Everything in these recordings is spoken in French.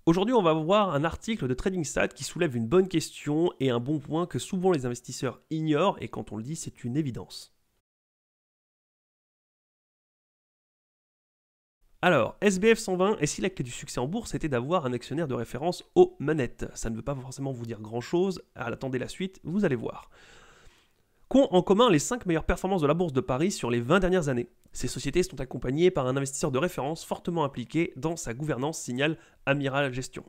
Aujourd'hui, on va voir un article de TradingStat qui soulève une bonne question et un bon point que souvent les investisseurs ignorent, et quand on le dit, c'est une évidence. Alors, SBF 120, et si la clé du succès en bourse était d'avoir un actionnaire de référence aux manettes? Ça ne veut pas forcément vous dire grand chose, attendez la suite, vous allez voir. Qu'ont en commun les 5 meilleures performances de la bourse de Paris sur les 20 dernières années? Ces sociétés sont accompagnées par un investisseur de référence fortement impliqué dans sa gouvernance, signale Amiral Gestion.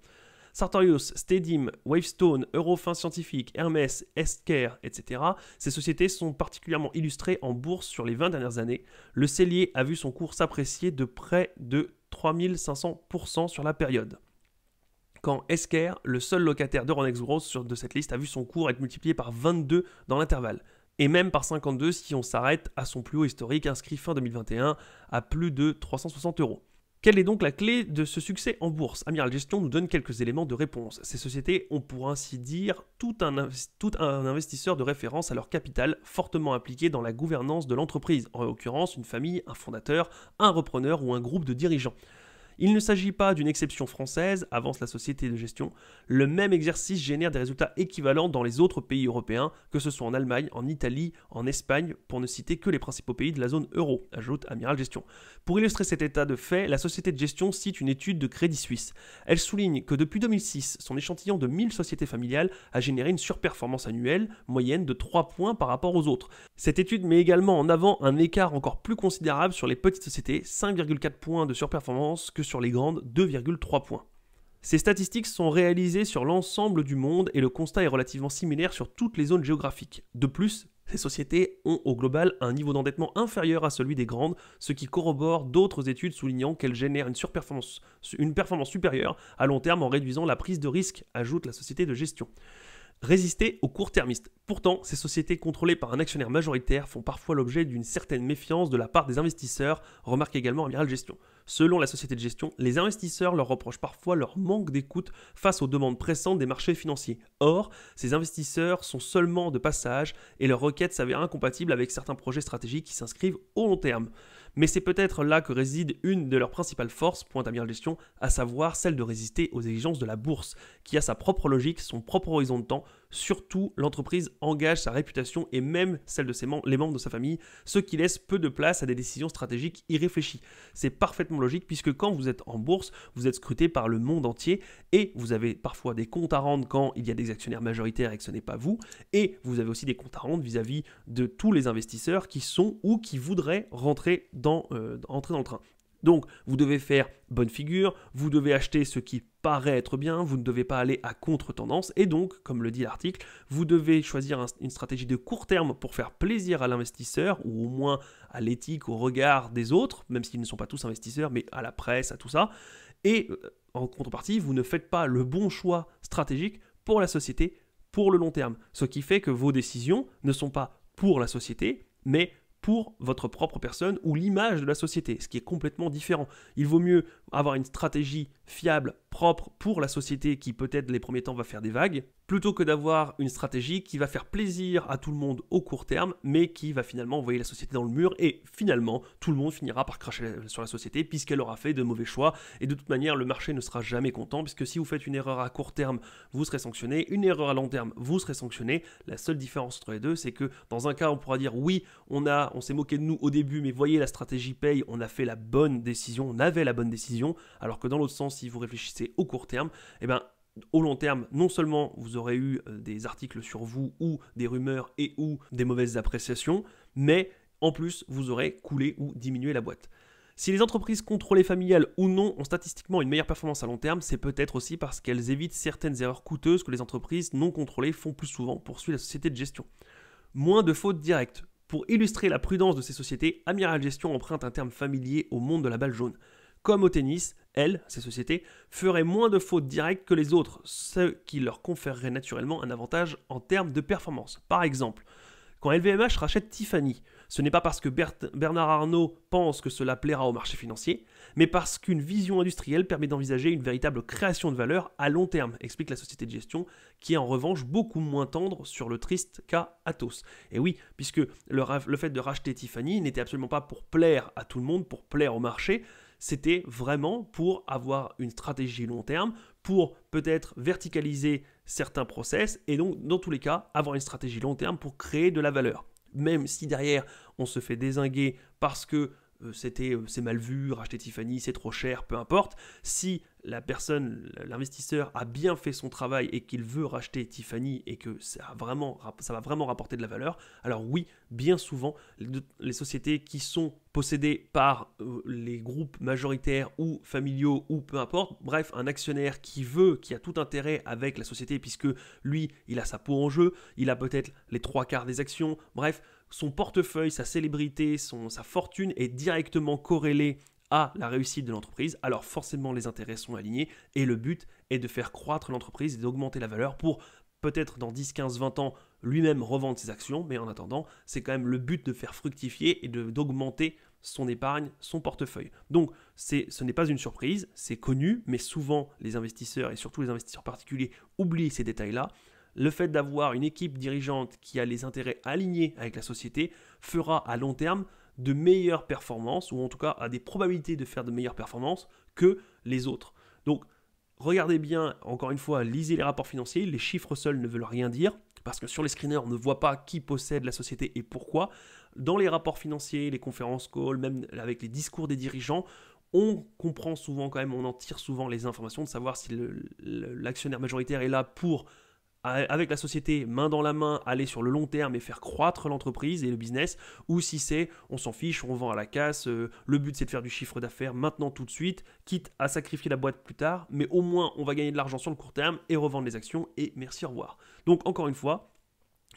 Sartorius, Stedim, Wavestone, Eurofins Scientifique, Hermès, Healthcare, etc. Ces sociétés sont particulièrement illustrées en bourse sur les 20 dernières années. Le Cellier a vu son cours s'apprécier de près de 3500% sur la période. Quand Healthcare, le seul locataire d'Euronext Growth de cette liste, a vu son cours être multiplié par 22 dans l'intervalle. Et même par 52 si on s'arrête à son plus haut historique inscrit fin 2021 à plus de 360 euros. Quelle est donc la clé de ce succès en bourse? Amiral Gestion nous donne quelques éléments de réponse. Ces sociétés ont pour ainsi dire tout un investisseur de référence à leur capital fortement impliqué dans la gouvernance de l'entreprise, en l'occurrence une famille, un fondateur, un repreneur ou un groupe de dirigeants. Il ne s'agit pas d'une exception française, avance la société de gestion. Le même exercice génère des résultats équivalents dans les autres pays européens, que ce soit en Allemagne, en Italie, en Espagne, pour ne citer que les principaux pays de la zone euro, ajoute Amiral Gestion. Pour illustrer cet état de fait, la société de gestion cite une étude de Crédit Suisse. Elle souligne que depuis 2006, son échantillon de 1000 sociétés familiales a généré une surperformance annuelle moyenne de 3 points par rapport aux autres. Cette étude met également en avant un écart encore plus considérable sur les petites sociétés, 5,4 points de surperformance, que sur les grandes, 2,3 points. Ces statistiques sont réalisées sur l'ensemble du monde et le constat est relativement similaire sur toutes les zones géographiques. De plus, ces sociétés ont au global un niveau d'endettement inférieur à celui des grandes, ce qui corrobore d'autres études soulignant qu'elles génèrent une performance supérieure à long terme en réduisant la prise de risque, ajoute la société de gestion. Résister aux court-termistes. Pourtant, ces sociétés contrôlées par un actionnaire majoritaire font parfois l'objet d'une certaine méfiance de la part des investisseurs, remarque également Amiral Gestion. Selon la société de gestion, les investisseurs leur reprochent parfois leur manque d'écoute face aux demandes pressantes des marchés financiers. Or, ces investisseurs sont seulement de passage et leurs requêtes s'avèrent incompatibles avec certains projets stratégiques qui s'inscrivent au long terme. Mais c'est peut-être là que réside une de leurs principales forces, pointe Amiral Gestion, à savoir celle de résister aux exigences de la bourse, qui a sa propre logique, son propre horizon de temps. Surtout, l'entreprise engage sa réputation et même celle de les membres de sa famille, ce qui laisse peu de place à des décisions stratégiques irréfléchies. C'est parfaitement logique puisque quand vous êtes en bourse, vous êtes scruté par le monde entier et vous avez parfois des comptes à rendre quand il y a des actionnaires majoritaires et que ce n'est pas vous, et vous avez aussi des comptes à rendre vis-à-vis de tous les investisseurs qui sont ou qui voudraient rentrer dans le train. Donc, vous devez faire bonne figure, vous devez acheter ce qui paraît être bien, vous ne devez pas aller à contre-tendance, et donc, comme le dit l'article, vous devez choisir une stratégie de court terme pour faire plaisir à l'investisseur, ou au moins à l'éthique, au regard des autres, même s'ils ne sont pas tous investisseurs, mais à la presse, à tout ça, et en contrepartie, vous ne faites pas le bon choix stratégique pour la société pour le long terme, ce qui fait que vos décisions ne sont pas pour la société, mais pour votre propre personne ou l'image de la société, ce qui est complètement différent. Il vaut mieux avoir une stratégie fiable, propre pour la société qui peut-être les premiers temps va faire des vagues, plutôt que d'avoir une stratégie qui va faire plaisir à tout le monde au court terme, mais qui va finalement envoyer la société dans le mur et finalement tout le monde finira par cracher sur la société puisqu'elle aura fait de mauvais choix et de toute manière le marché ne sera jamais content puisque si vous faites une erreur à court terme, vous serez sanctionné, une erreur à long terme, vous serez sanctionné. La seule différence entre les deux, c'est que dans un cas on pourra dire oui, on s'est moqué de nous au début, mais voyez la stratégie paye, on a fait la bonne décision, on avait la bonne décision, alors que dans l'autre sens, si vous réfléchissez au court terme, eh ben au long terme, non seulement vous aurez eu des articles sur vous ou des rumeurs et ou des mauvaises appréciations, mais en plus, vous aurez coulé ou diminué la boîte. Si les entreprises contrôlées familiales ou non ont statistiquement une meilleure performance à long terme, c'est peut-être aussi parce qu'elles évitent certaines erreurs coûteuses que les entreprises non contrôlées font plus souvent, poursuit la société de gestion. Moins de fautes directes. Pour illustrer la prudence de ces sociétés, Amiral Gestion emprunte un terme familier au monde de la balle jaune. Comme au tennis, ces sociétés, feraient moins de fautes directes que les autres, ce qui leur conférerait naturellement un avantage en termes de performance. Par exemple, quand LVMH rachète Tiffany, ce n'est pas parce que Bernard Arnault pense que cela plaira au marché financier, mais parce qu'une vision industrielle permet d'envisager une véritable création de valeur à long terme, explique la société de gestion, qui est en revanche beaucoup moins tendre sur le triste cas Atos. Et oui, puisque le fait de racheter Tiffany n'était absolument pas pour plaire à tout le monde, pour plaire au marché, C'était vraiment pour avoir une stratégie long terme, pour peut-être verticaliser certains process et donc dans tous les cas avoir une stratégie long terme pour créer de la valeur. Même si derrière on se fait dézinguer parce que c'est mal vu, racheter Tiffany c'est trop cher, peu importe. Si la personne, l'investisseur a bien fait son travail et qu'il veut racheter Tiffany et que ça va vraiment rapporter de la valeur, alors oui, bien souvent, les sociétés qui sont possédées par les groupes majoritaires ou familiaux ou peu importe, bref, un actionnaire qui a tout intérêt avec la société puisque lui, il a sa peau en jeu, il a peut-être les 3/4 des actions, bref, son portefeuille, sa célébrité, sa fortune est directement corrélée à la réussite de l'entreprise, alors forcément les intérêts sont alignés et le but est de faire croître l'entreprise et d'augmenter la valeur pour peut-être dans 10, 15, 20 ans lui-même revendre ses actions, mais en attendant, c'est quand même le but de faire fructifier et d'augmenter son épargne, son portefeuille. Donc ce n'est pas une surprise, c'est connu, mais souvent les investisseurs et surtout les investisseurs particuliers oublient ces détails-là. Le fait d'avoir une équipe dirigeante qui a les intérêts alignés avec la société fera à long terme de meilleures performances, ou en tout cas a des probabilités de faire de meilleures performances que les autres. Donc regardez bien, encore une fois, lisez les rapports financiers, les chiffres seuls ne veulent rien dire, parce que sur les screeners, on ne voit pas qui possède la société et pourquoi. Dans les rapports financiers, les conférences calls, même avec les discours des dirigeants, on comprend souvent quand même, on en tire souvent les informations de savoir si l'actionnaire majoritaire est là pour avec la société, main dans la main, aller sur le long terme et faire croître l'entreprise et le business, ou si c'est, on s'en fiche, on vend à la casse, le but c'est de faire du chiffre d'affaires maintenant tout de suite, quitte à sacrifier la boîte plus tard, mais au moins on va gagner de l'argent sur le court terme et revendre les actions et merci, au revoir. Donc encore une fois,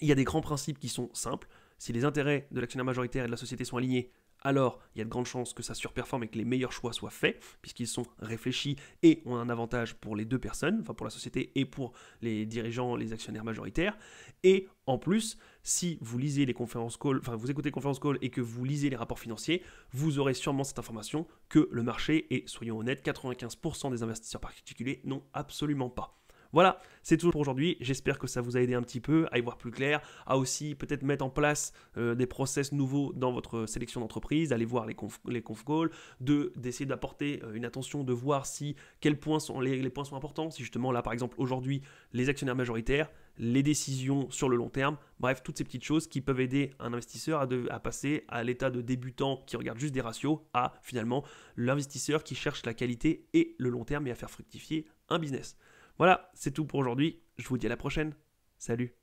il y a des grands principes qui sont simples. Si les intérêts de l'actionnaire majoritaire et de la société sont alignés, alors il y a de grandes chances que ça surperforme et que les meilleurs choix soient faits, puisqu'ils sont réfléchis et ont un avantage pour les deux personnes, enfin pour la société et pour les dirigeants, les actionnaires majoritaires. Et en plus, si vous lisez les conférences call, enfin vous écoutez les conférences call et que vous lisez les rapports financiers, vous aurez sûrement cette information que le marché, et soyons honnêtes, 95% des investisseurs particuliers n'ont absolument pas. Voilà, c'est tout pour aujourd'hui. J'espère que ça vous a aidé un petit peu à y voir plus clair, à aussi peut-être mettre en place des process nouveaux dans votre sélection d'entreprise, d'aller voir les conf calls, d'essayer d'apporter une attention, de voir si quels points sont les points sont importants, si justement là par exemple aujourd'hui les actionnaires majoritaires, les décisions sur le long terme, bref, toutes ces petites choses qui peuvent aider un investisseur à passer à l'état de débutant qui regarde juste des ratios à finalement l'investisseur qui cherche la qualité et le long terme et à faire fructifier un business. Voilà, c'est tout pour aujourd'hui. Je vous dis à la prochaine. Salut!